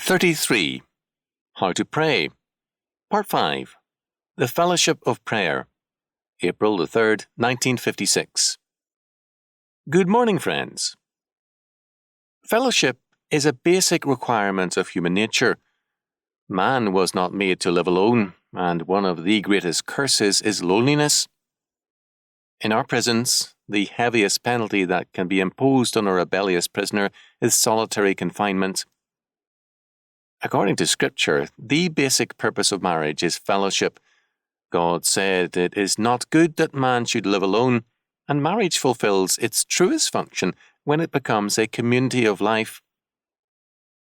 33. How to Pray. Part 5. The Fellowship of Prayer. April the 3rd, 1956. Good morning, friends. Fellowship is a basic requirement of human nature. Man was not made to live alone, and one of the greatest curses is loneliness. In our prisons, the heaviest penalty that can be imposed on a rebellious prisoner is solitary confinement. According to Scripture, the basic purpose of marriage is fellowship. God said it is not good that man should live alone, and marriage fulfills its truest function when it becomes a community of life.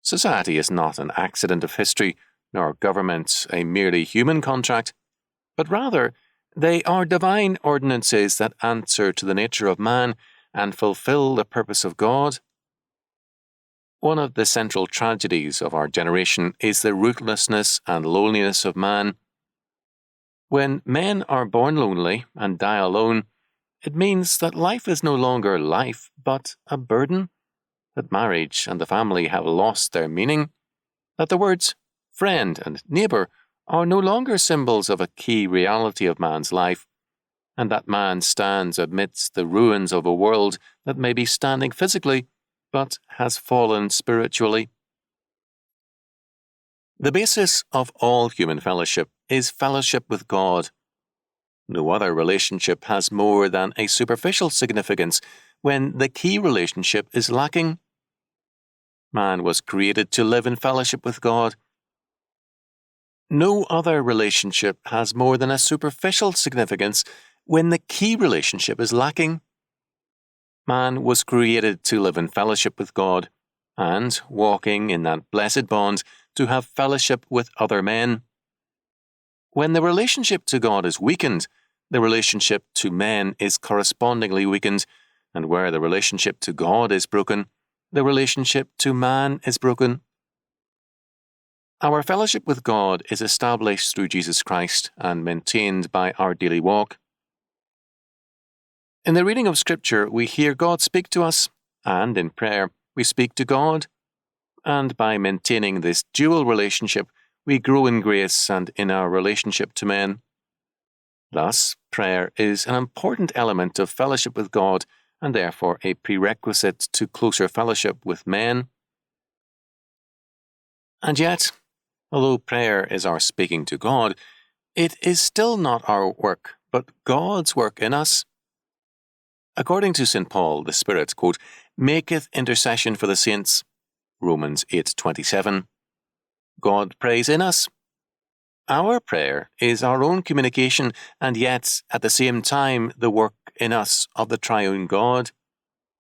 Society is not an accident of history, nor government a merely human contract, but rather they are divine ordinances that answer to the nature of man and fulfill the purpose of God. One of the central tragedies of our generation is the ruthlessness and loneliness of man. When men are born lonely and die alone, it means that life is no longer life, but a burden, that marriage and the family have lost their meaning, that the words friend and neighbour are no longer symbols of a key reality of man's life, and that man stands amidst the ruins of a world that may be standing physically, but has fallen spiritually. The basis of all human fellowship is fellowship with God. No other relationship has more than a superficial significance when the key relationship is lacking. Man was created to live in fellowship with God. No other relationship has more than a superficial significance when the key relationship is lacking. Man was created to live in fellowship with God, and, walking in that blessed bond, to have fellowship with other men. When the relationship to God is weakened, the relationship to men is correspondingly weakened, and where the relationship to God is broken, the relationship to man is broken. Our fellowship with God is established through Jesus Christ and maintained by our daily walk. In the reading of Scripture, we hear God speak to us, and in prayer, we speak to God. And by maintaining this dual relationship, we grow in grace and in our relationship to men. Thus, prayer is an important element of fellowship with God, and therefore a prerequisite to closer fellowship with men. And yet, although prayer is our speaking to God, it is still not our work, but God's work in us. According to St. Paul, the Spirit, quote, maketh intercession for the saints, Romans 8:27. God prays in us. Our prayer is our own communication, and yet, at the same time, the work in us of the triune God.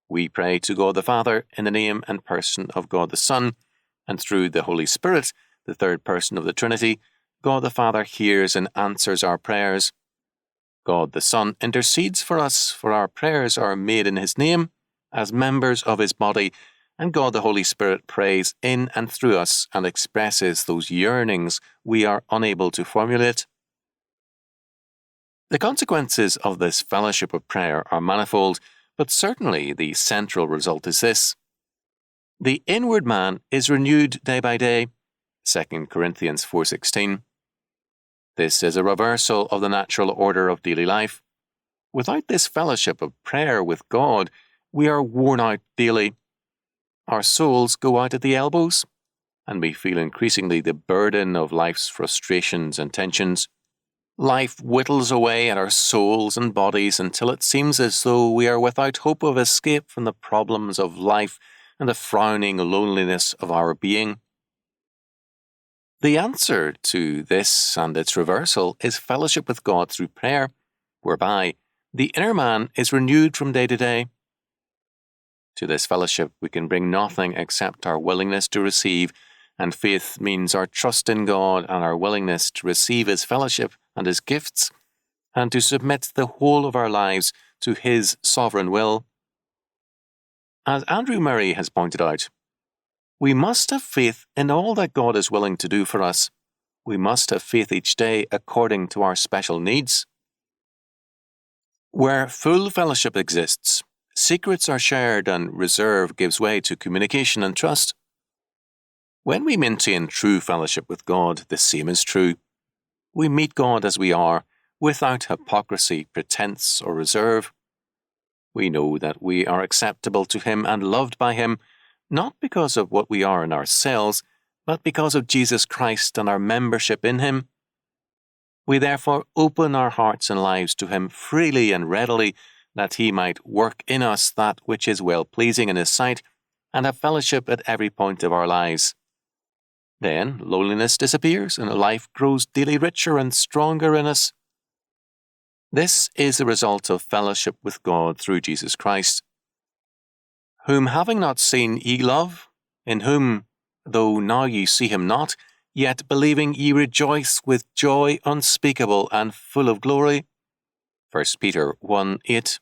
We pray to God the Father in the name and person of God the Son, and through the Holy Spirit, the third person of the Trinity, God the Father hears and answers our prayers. God the Son intercedes for us, for our prayers are made in His name, as members of His body, and God the Holy Spirit prays in and through us and expresses those yearnings we are unable to formulate. The consequences of this fellowship of prayer are manifold, but certainly the central result is this. The inward man is renewed day by day, 2 Corinthians 4:16. This is a reversal of the natural order of daily life. Without this fellowship of prayer with God, we are worn out daily. Our souls go out at the elbows, and we feel increasingly the burden of life's frustrations and tensions. Life whittles away at our souls and bodies until it seems as though we are without hope of escape from the problems of life and the frowning loneliness of our being. The answer to this and its reversal is fellowship with God through prayer, whereby the inner man is renewed from day to day. To this fellowship we can bring nothing except our willingness to receive, and faith means our trust in God and our willingness to receive His fellowship and His gifts, and to submit the whole of our lives to His sovereign will. As Andrew Murray has pointed out, we must have faith in all that God is willing to do for us. We must have faith each day according to our special needs. Where full fellowship exists, secrets are shared and reserve gives way to communication and trust. When we maintain true fellowship with God, the same is true. We meet God as we are, without hypocrisy, pretense, or reserve. We know that we are acceptable to Him and loved by Him, not because of what we are in ourselves, but because of Jesus Christ and our membership in Him. We therefore open our hearts and lives to Him freely and readily, that He might work in us that which is well-pleasing in His sight, and have fellowship at every point of our lives. Then loneliness disappears, and life grows daily richer and stronger in us. This is the result of fellowship with God through Jesus Christ, whom having not seen ye love, in whom, though now ye see Him not, yet believing ye rejoice with joy unspeakable and full of glory. 1 Peter 1:8.